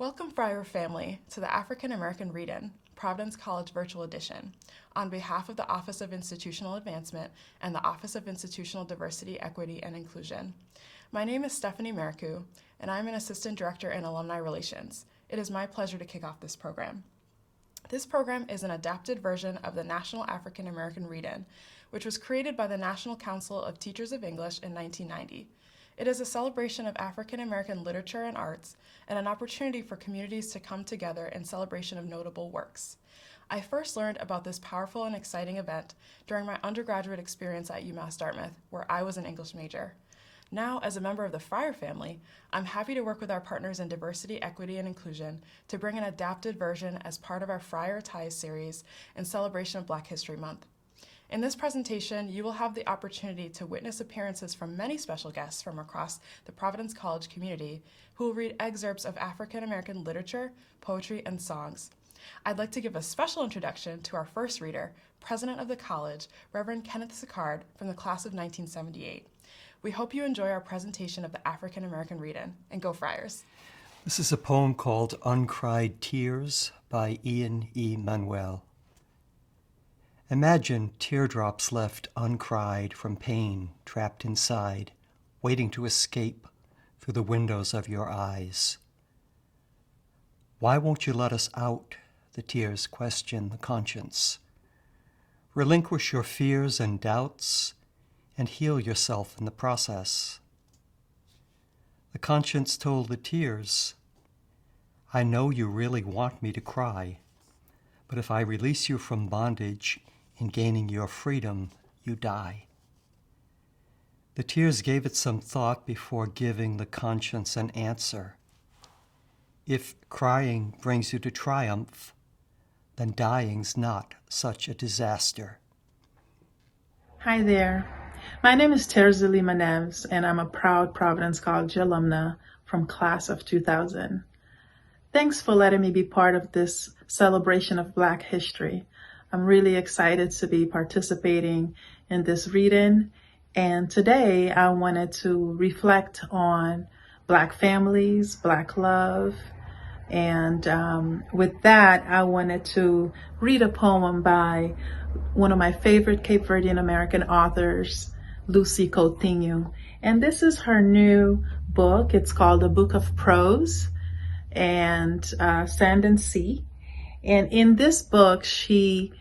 Welcome, Friar family, to the African American Read-In, Providence College Virtual Edition, on behalf of the Office of Institutional Advancement and the Office of Institutional Diversity, Equity, and Inclusion. My name is Stephanie Maricu, and I'm an Assistant Director in Alumni Relations. It is my pleasure to kick off this program. This program is an adapted version of the National African American Read-In, which was created by the National Council of Teachers of English in 1990. It is a celebration of African American literature and arts and an opportunity for communities to come together in celebration of notable works. I first learned about this powerful and exciting event during my undergraduate experience at UMass Dartmouth, where I was an English major. Now, as a member of the Friar family, I'm happy to work with our partners in diversity, equity, and inclusion to bring an adapted version as part of our Friar Ties series in celebration of Black History Month. In this presentation, you will have the opportunity to witness appearances from many special guests from across the Providence College community who will read excerpts of African American literature, poetry, and songs. I'd like to give a special introduction to our first reader, President of the College, Reverend Kenneth Sicard from the class of 1978. We hope you enjoy our presentation of the African American Read-In, and go Friars. This is a poem called Uncried Tears by Ian E. Manuel. Imagine teardrops left uncried from pain trapped inside, waiting to escape through the windows of your eyes. Why won't you let us out? The tears question the conscience. Relinquish your fears and doubts and heal yourself in the process. The conscience told the tears, I know you really want me to cry, but if I release you from bondage in gaining your freedom, you die. The tears gave it some thought before giving the conscience an answer. If crying brings you to triumph, then dying's not such a disaster. Hi there. My name is Terza Lima Neves, and I'm a proud Providence College alumna from class of 2000. Thanks for letting me be part of this celebration of Black history. I'm really excited to be participating in this read-in, and today I wanted to reflect on Black families, Black love, and with that I wanted to read a poem by one of my favorite Cape Verdean American authors, Lucy Coutinho. And this is her new book. It's called A Book of Prose and Sand and Sea. And in this book, she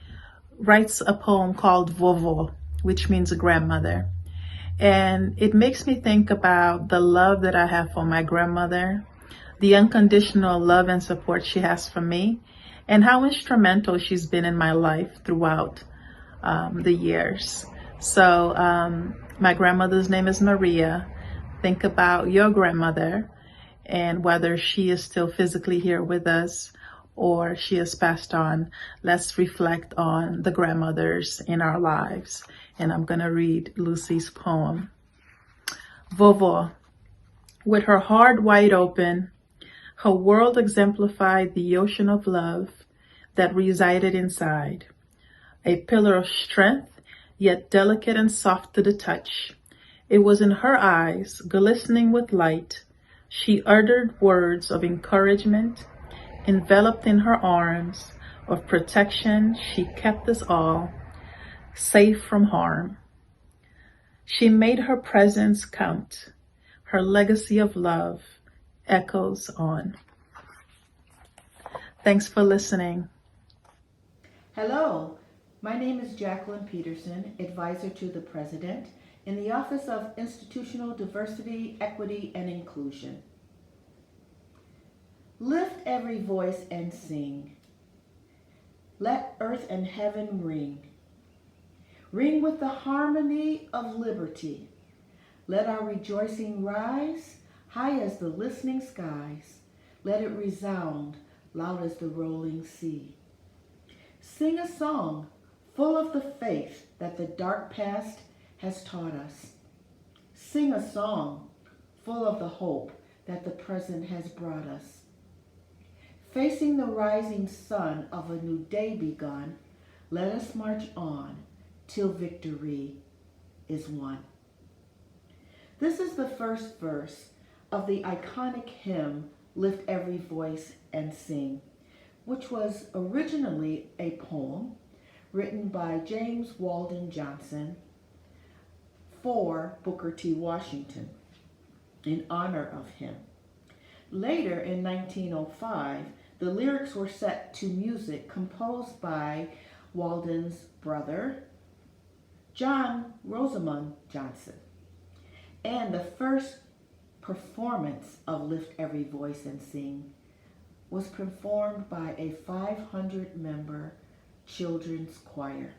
writes a poem called Vovô, which means a grandmother. And it makes me think about the love that I have for my grandmother, the unconditional love and support she has for me, and how instrumental she's been in my life throughout the years. So my grandmother's name is Maria. Think about your grandmother and whether she is still physically here with us or she has passed on. Let's reflect on the grandmothers in our lives. And I'm going to read Lucy's poem. Vovô. With her heart wide open, her world exemplified the ocean of love that resided inside. A pillar of strength, yet delicate and soft to the touch. It was in her eyes, glistening with light. She uttered words of encouragement. Enveloped in her arms of protection, she kept us all safe from harm. She made her presence count. Her legacy of love echoes on. Thanks for listening. Hello, my name is Jacqueline Peterson, advisor to the President in the Office of Institutional Diversity, Equity, and Inclusion. Lift every voice and sing. Let earth and heaven ring. Ring with the harmony of liberty. Let our rejoicing rise high as the listening skies. Let it resound loud as the rolling sea. Sing a song full of the faith that the dark past has taught us. Sing a song full of the hope that the present has brought us. Facing the rising sun of a new day begun, let us march on till victory is won. This is the first verse of the iconic hymn, Lift Every Voice and Sing, which was originally a poem written by James Weldon Johnson for Booker T. Washington in honor of him. Later in 1905, the lyrics were set to music composed by Walden's brother, John Rosamond Johnson. And the first performance of Lift Every Voice and Sing was performed by a 500-member children's choir.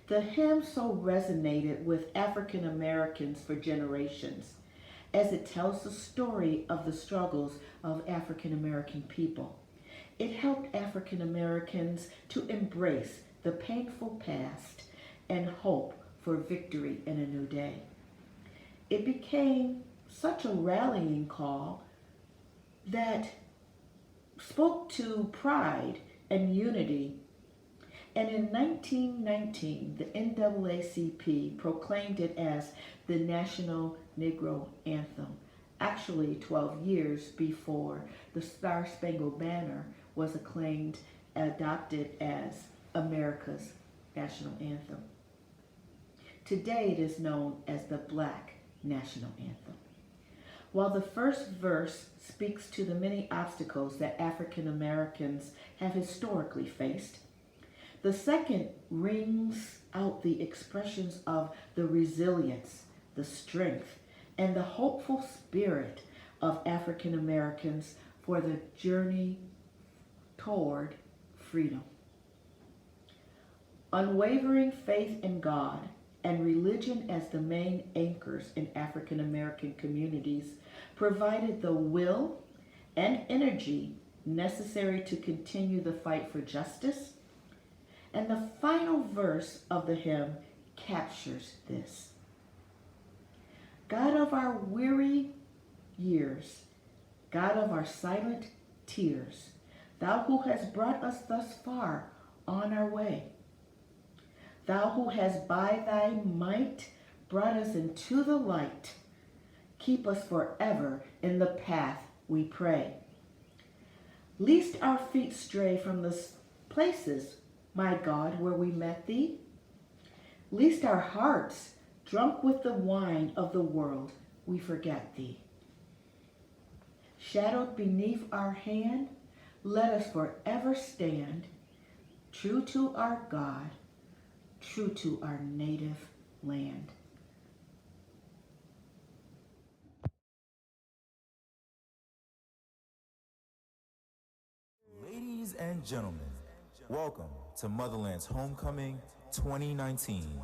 The hymn so resonated with African Americans for generations, as it tells the story of the struggles of African American people. It helped African Americans to embrace the painful past and hope for victory in a new day. It became such a rallying call that spoke to pride and unity. And in 1919, the NAACP proclaimed it as the National Negro Anthem, actually 12 years before the Star-Spangled Banner was adopted as America's national anthem. Today it is known as the Black National Anthem. While the first verse speaks to the many obstacles that African Americans have historically faced, the second rings out the expressions of the resilience, the strength, and the hopeful spirit of African Americans for the journey toward freedom. Unwavering faith in God and religion as the main anchors in African American communities provided the will and energy necessary to continue the fight for justice. And the final verse of the hymn captures this. God of our weary years, God of our silent tears, Thou who hast brought us thus far on our way, Thou who hast by Thy might brought us into the light, keep us forever in the path, we pray. Lest our feet stray from the places, my God, where we met Thee, lest our hearts, drunk with the wine of the world, we forget Thee. Shadowed beneath our hand, let us forever stand, true to our God, true to our native land. Ladies and gentlemen, welcome to Motherland's Homecoming 2019.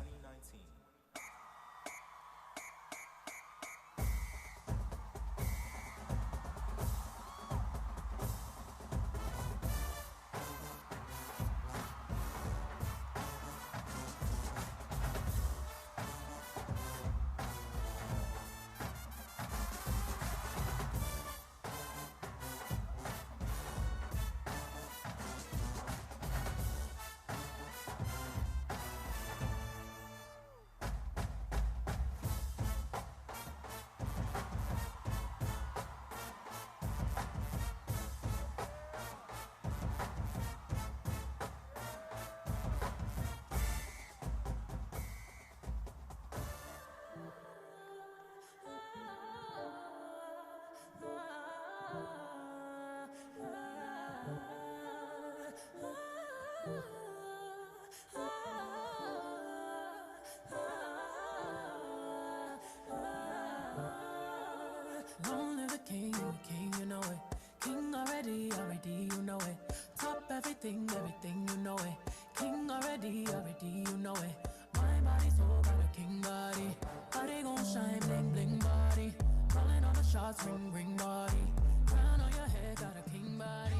Long live the king, you know it. King already, you know it. Top everything, you know it. King already, you know it. My body so got a king body. Body gon' shine, bling, bling body. Calling all the shots, ring, ring body. Crown on your head, got a king body.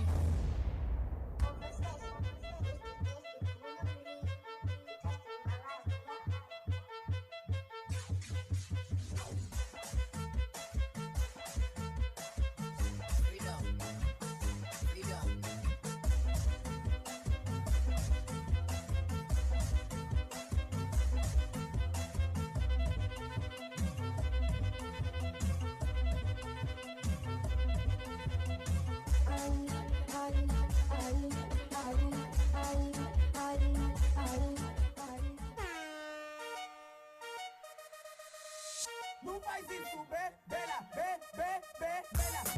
Não faz isso, bela, bela.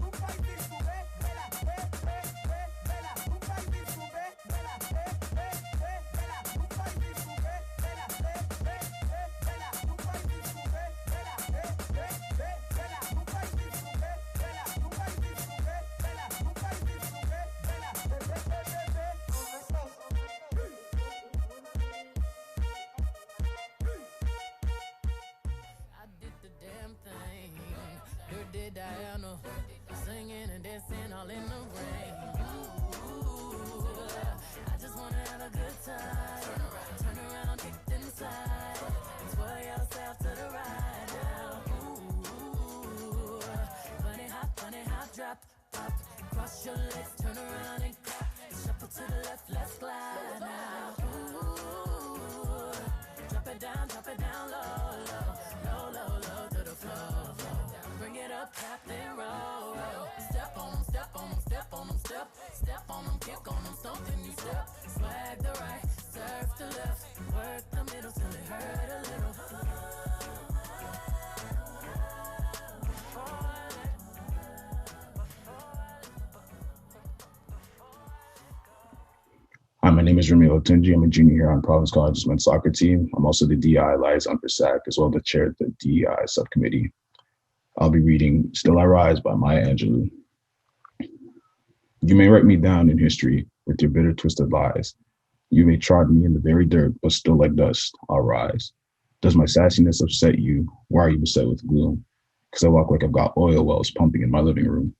Não faz isso, bela, bela. Não faz isso, bela, bela. Não faz isso, bela, bela. Não faz isso, bela, bela. Não faz isso, bela, não faz isso, bela. Não faz isso, I did the damn thing. Dirty Diana, singing and dancing all in the rain. Ooh, I just wanna have a good time. Turn around, kick inside. Twirl yourself to the right now. Ooh, funny hop, drop, pop. Cross your legs, turn around and clap. Shuffle to the left, let's glide now. Ooh, drop it down low, low to the floor. Bring it up, tap then roll. Step on 'em, step on 'em, step on 'em, step on 'em, kick on 'em, something you step. Swag the right, surf the left, work the middle till it hurt a little. Hi, my name is Remy Otunji. I'm a junior here on Providence College's men's soccer team. I'm also the DI liaison for SAC, as well as the chair of the DEI subcommittee. I'll be reading Still I Rise by Maya Angelou. You may write me down in history with your bitter, twisted lies. You may trod me in the very dirt, but still like dust, I'll rise. Does my sassiness upset you? Why are you beset with gloom? Because I walk like I've got oil wells pumping in my living room.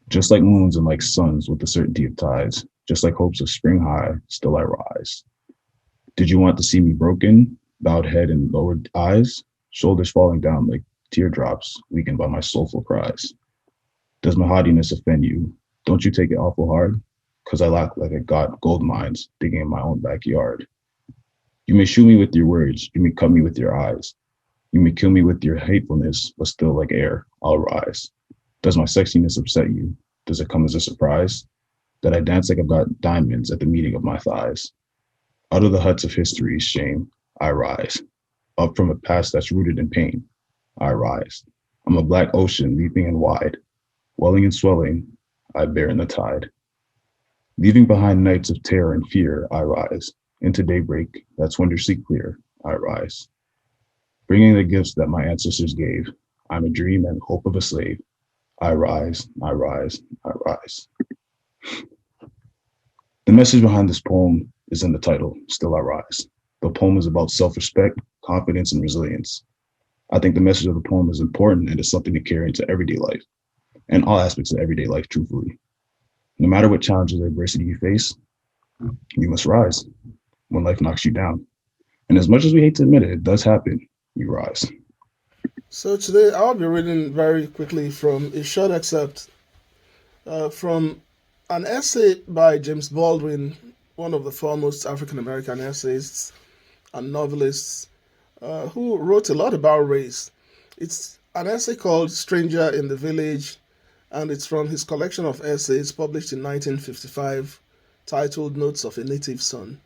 Just like moons and like suns with the certainty of tides, just like hopes of spring high, still I rise. Did you want to see me broken, bowed head and lowered eyes, shoulders falling down like teardrops, weakened by my soulful cries? Does my haughtiness offend you? Don't you take it awful hard? Cause I lack like I got gold mines digging in my own backyard. You may shoot me with your words, you may cut me with your eyes. You may kill me with your hatefulness, but still like air, I'll rise. Does my sexiness upset you? Does it come as a surprise that I dance like I've got diamonds at the meeting of my thighs? Out of the huts of history's shame, I rise. Up from a past that's rooted in pain, I rise. I'm a black ocean leaping and wide. Welling and swelling, I bear in the tide. Leaving behind nights of terror and fear, I rise. Into daybreak that's wondrously clear, I rise. Bringing the gifts that my ancestors gave, I'm a dream and hope of a slave. I rise, I rise, I rise. The message behind this poem is in the title, Still I Rise. The poem is about self-respect, confidence, and resilience. I think the message of the poem is important and is something to carry into everyday life, and all aspects of everyday life, truthfully. No matter what challenges or adversity you face, you must rise when life knocks you down. And as much as we hate to admit it, it does happen, you rise. So today I'll be reading very quickly from a short excerpt from an essay by James Baldwin, one of the foremost African American essayists and novelists, who wrote a lot about race. It's an essay called Stranger in the Village, and it's from his collection of essays published in 1955, titled Notes of a Native Son.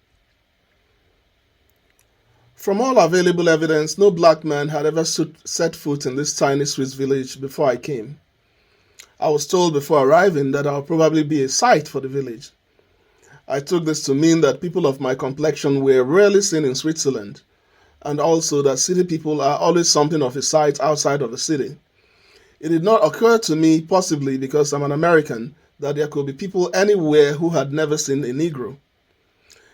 From all available evidence, no black man had ever set foot in this tiny Swiss village before I came. I was told before arriving that I'll probably be a sight for the village. I took this to mean that people of my complexion were rarely seen in Switzerland, and also that city people are always something of a sight outside of the city. It did not occur to me, possibly because I'm an American, that there could be people anywhere who had never seen a Negro.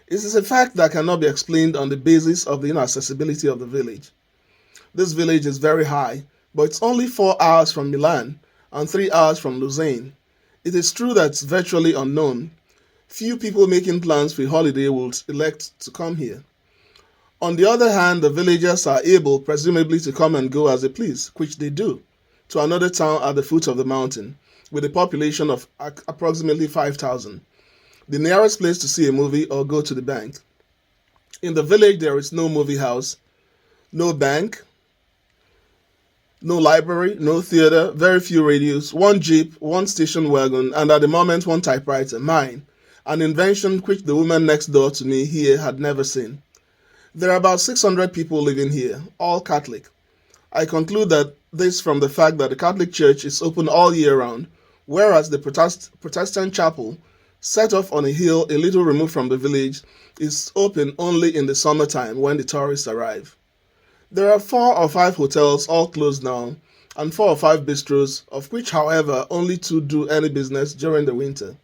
It is a fact that cannot be explained on the basis of the inaccessibility of the village. This village is very high, but it's only 4 hours from Milan and 3 hours from Lausanne. It is true that it's virtually unknown. Few people making plans for a holiday would elect to come here. On the other hand, the villagers are able, presumably, to come and go as they please, which they do, to another town at the foot of the mountain, with a population of approximately 5,000. The nearest place to see a movie or go to the bank. In the village, there is no movie house, no bank, No library, no theater, very few radios, one jeep, one station wagon, and at the moment one typewriter, mine, an invention which the woman next door to me here had never seen. There are about 600 people living here, all Catholic. I conclude that this from the fact that the Catholic Church is open all year round, whereas the Protestant chapel, set off on a hill a little removed from the village, is open only in the summertime when the tourists arrive. There are 4 or 5 hotels, all closed now, and 4 or 5 bistros, of which, however, only 2 do any business during the winter.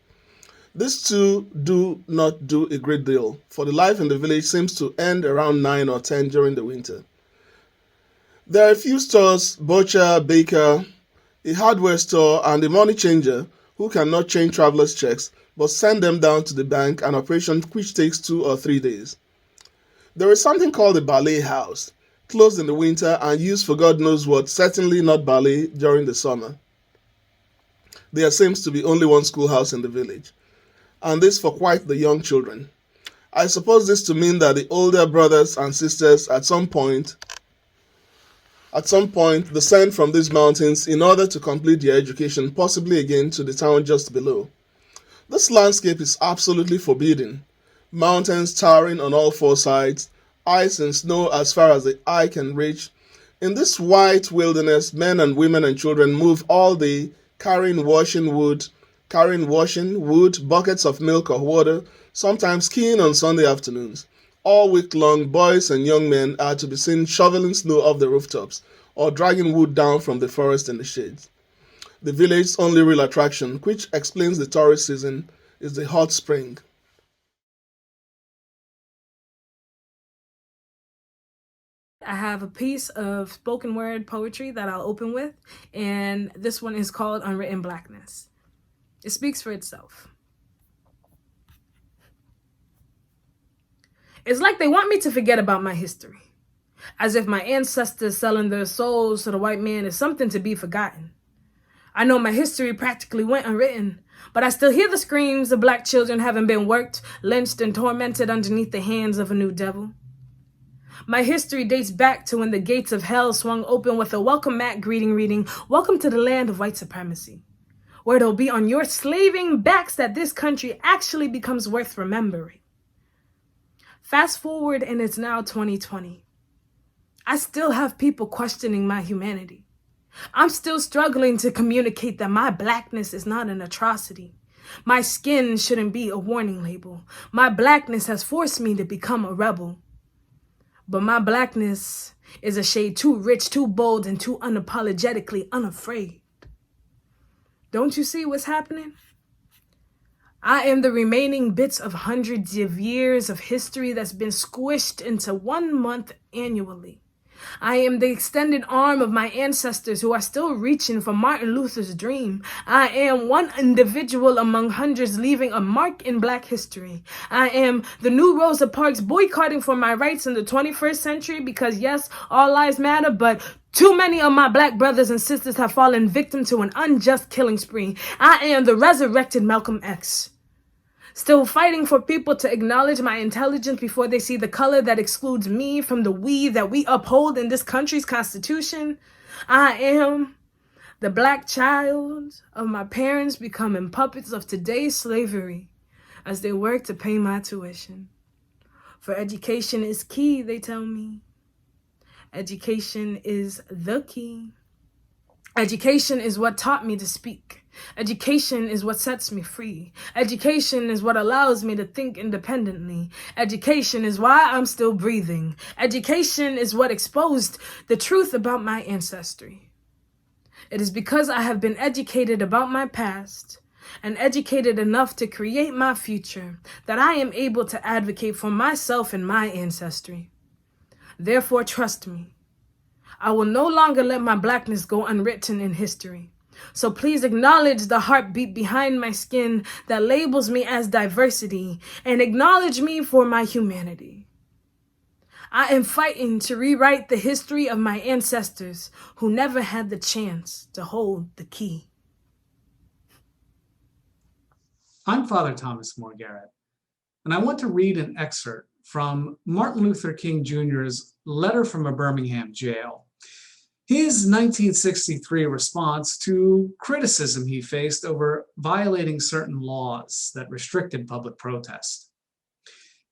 These 2 do not do a great deal, for the life in the village seems to end around 9 or 10 during the winter. There are a few stores, butcher, baker, a hardware store, and a money changer who cannot change travelers' checks but send them down to the bank, an operation which takes 2 or 3 days. There is something called the ballet house, closed in the winter and used for God knows what, certainly not ballet during the summer. There seems to be only one schoolhouse in the village, and this for quite the young children. I suppose this to mean that the older brothers and sisters at some point descend from these mountains in order to complete their education, possibly again to the town just below. This landscape is absolutely forbidding. Mountains towering on all 4 sides, ice and snow as far as the eye can reach. In this white wilderness, men and women and children move all day, carrying washing wood, buckets of milk or water, sometimes skiing on Sunday afternoons. All week long, boys and young men are to be seen shoveling snow off the rooftops or dragging wood down from the forest in the shades. The village's only real attraction, which explains the tourist season, is the hot spring. I have a piece of spoken word poetry that I'll open with, and this one is called Unwritten Blackness. It speaks for itself. It's like they want me to forget about my history, as if my ancestors selling their souls to the white man is something to be forgotten. I know my history practically went unwritten, but I still hear the screams of black children having been worked, lynched, and tormented underneath the hands of a new devil. My history dates back to when the gates of hell swung open with a welcome mat greeting reading, "Welcome to the land of white supremacy," where it'll be on your slaving backs that this country actually becomes worth remembering. Fast forward and it's now 2020. I still have people questioning my humanity. I'm still struggling to communicate that my blackness is not an atrocity. My skin shouldn't be a warning label. My blackness has forced me to become a rebel. But my blackness is a shade too rich, too bold, and too unapologetically unafraid. Don't you see what's happening? I am the remaining bits of hundreds of years of history that's been squished into 1 month annually. I am the extended arm of my ancestors who are still reaching for Martin Luther's dream. I am one individual among hundreds leaving a mark in Black history. I am the new Rosa Parks boycotting for my rights in the 21st century because yes, all lives matter, but too many of my Black brothers and sisters have fallen victim to an unjust killing spree. I am the resurrected Malcolm X. Still fighting for people to acknowledge my intelligence before they see the color that excludes me from the we that we uphold in this country's constitution. I am the Black child of my parents becoming puppets of today's slavery as they work to pay my tuition. For education is key, they tell me. Education is the key. Education is what taught me to speak. Education is what sets me free. Education is what allows me to think independently. Education is why I'm still breathing. Education is what exposed the truth about my ancestry. It is because I have been educated about my past and educated enough to create my future that I am able to advocate for myself and my ancestry. Therefore, trust me. I will no longer let my blackness go unwritten in history. So please acknowledge the heartbeat behind my skin that labels me as diversity and acknowledge me for my humanity. I am fighting to rewrite the history of my ancestors who never had the chance to hold the key. I'm Father Thomas Moore Garrett, and I want to read an excerpt from Martin Luther King Jr.'s letter from a Birmingham jail. his 1963 response to criticism he faced over violating certain laws that restricted public protest.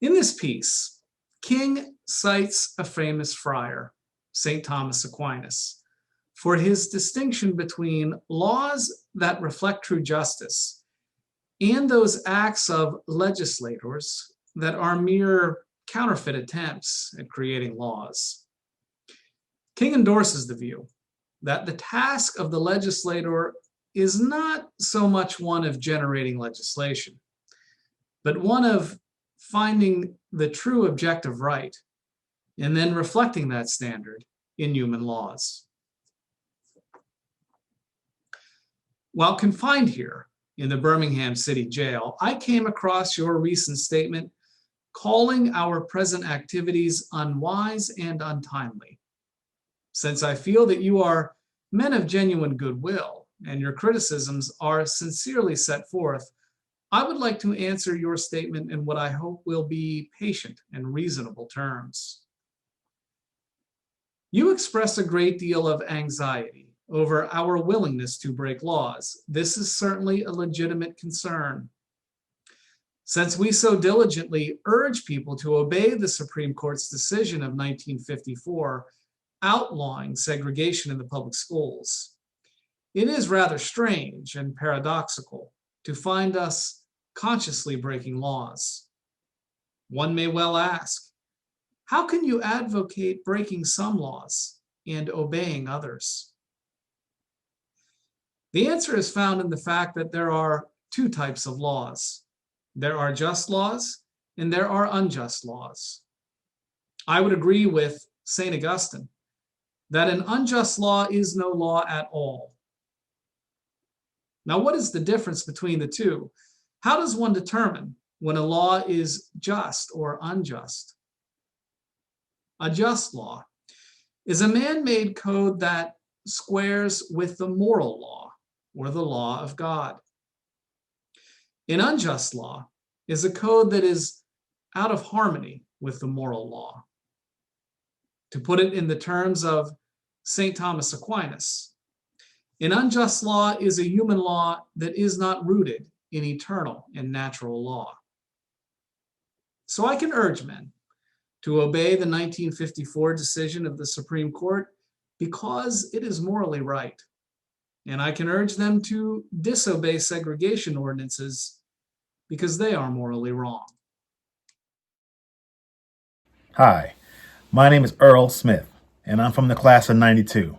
In this piece, King cites a famous friar, St. Thomas Aquinas, for his distinction between laws that reflect true justice and those acts of legislators that are mere counterfeit attempts at creating laws. King endorses the view that the task of the legislator is not so much one of generating legislation, but one of finding the true objective right and then reflecting that standard in human laws. While confined here in the Birmingham City Jail, I came across your recent statement calling our present activities unwise and untimely. Since I feel that you are men of genuine goodwill and your criticisms are sincerely set forth, I would like to answer your statement in what I hope will be patient and reasonable terms. You express a great deal of anxiety over our willingness to break laws. This is certainly a legitimate concern. Since we so diligently urge people to obey the Supreme Court's decision of 1954 outlawing segregation in the public schools, it is rather strange and paradoxical to find us consciously breaking laws. One may well ask, how can you advocate breaking some laws and obeying others? The answer is found in the fact that there are two types of laws. There are just laws and there are unjust laws. I would agree with St. Augustine that an unjust law is no law at all. Now, what is the difference between the two? How does one determine when a law is just or unjust? A just law is a man-made code that squares with the moral law or the law of God. An unjust law is a code that is out of harmony with the moral law. To put it in the terms of St. Thomas Aquinas, an unjust law is a human law that is not rooted in eternal and natural law. So I can urge men to obey the 1954 decision of the Supreme Court because it is morally right. And I can urge them to disobey segregation ordinances because they are morally wrong. Hi, my name is Earl Smith, and I'm from the class of 92.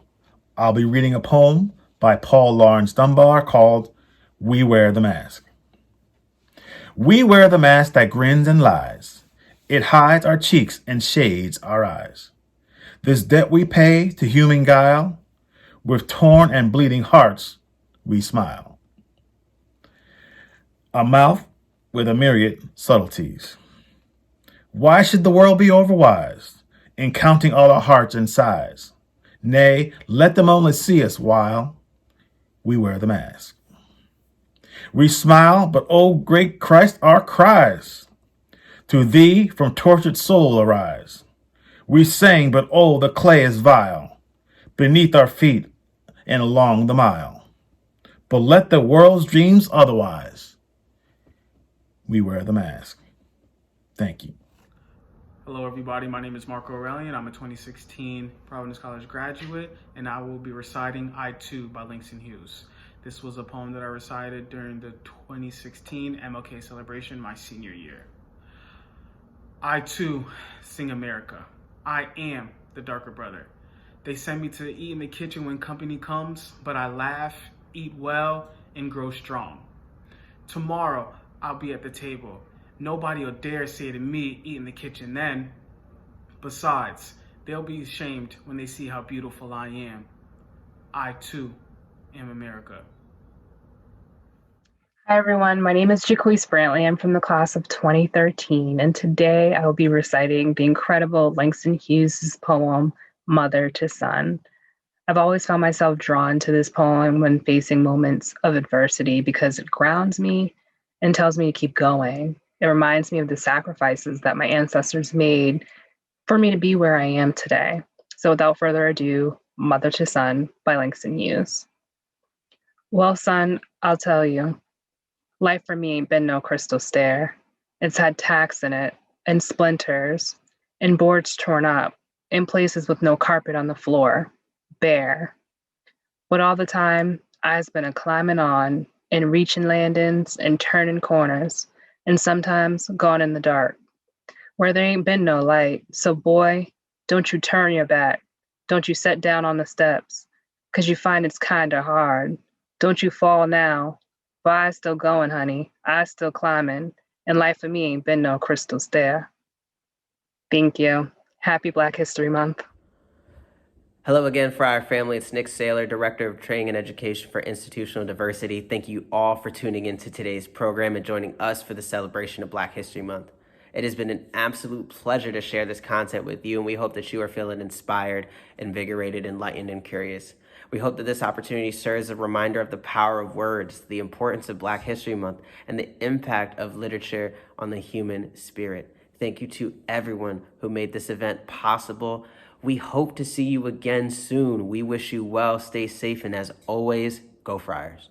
I'll be reading a poem by Paul Laurence Dunbar called We Wear the Mask. We wear the mask that grins and lies. It hides our cheeks and shades our eyes. This debt we pay to human guile, with torn and bleeding hearts we smile. A mouth with a myriad subtleties. Why should the world be overwise in counting all our hearts and sighs? Nay, let them only see us while we wear the mask. We smile, but oh great Christ, our cries to thee from tortured soul arise. We sing, but oh, the clay is vile beneath our feet and along the mile. But let the world's dreams otherwise. We wear the mask. Thank you. Hello everybody, my name is Marco Aurelian. I'm a 2016 Providence College graduate, and I will be reciting I Too by Langston Hughes. This was a poem that I recited during the 2016 MLK celebration my senior year. I too sing America. I am the darker brother. They send me to eat in the kitchen when company comes, but I laugh, eat well, and grow strong. Tomorrow, I'll be at the table. Nobody will dare say to me, eat in the kitchen then. Besides, they'll be ashamed when they see how beautiful I am. I too am America. Hi everyone, my name is Jaquise Brantley. I'm from the class of 2013, and today I will be reciting the incredible Langston Hughes' poem, Mother to Son. I've always found myself drawn to this poem when facing moments of adversity because it grounds me and tells me to keep going. It reminds me of the sacrifices that my ancestors made for me to be where I am today. So without further ado, Mother to Son by Langston Hughes. Well, son, I'll tell you, life for me ain't been no crystal stair. It's had tacks in it, and splinters, and boards torn up, in places with no carpet on the floor, bare. But all the time, I's been a climbing on, and reaching landings, and turning corners, and sometimes gone in the dark, where there ain't been no light. So boy, don't you turn your back. Don't you set down on the steps, 'cause you find it's kinda hard. Don't you fall now, for I's still going, honey. I's still climbing, and life for me ain't been no crystal stair. Thank you. Happy Black History Month. Hello again, Friar family. It's Nick Saylor, Director of Training and Education for Institutional Diversity. Thank you all for tuning into today's program and joining us for the celebration of Black History Month. It has been an absolute pleasure to share this content with you, and we hope that you are feeling inspired, invigorated, enlightened, and curious. We hope that this opportunity serves as a reminder of the power of words, the importance of Black History Month, and the impact of literature on the human spirit. Thank you to everyone who made this event possible. We hope to see you again soon. We wish you well, stay safe, and as always, go Friars.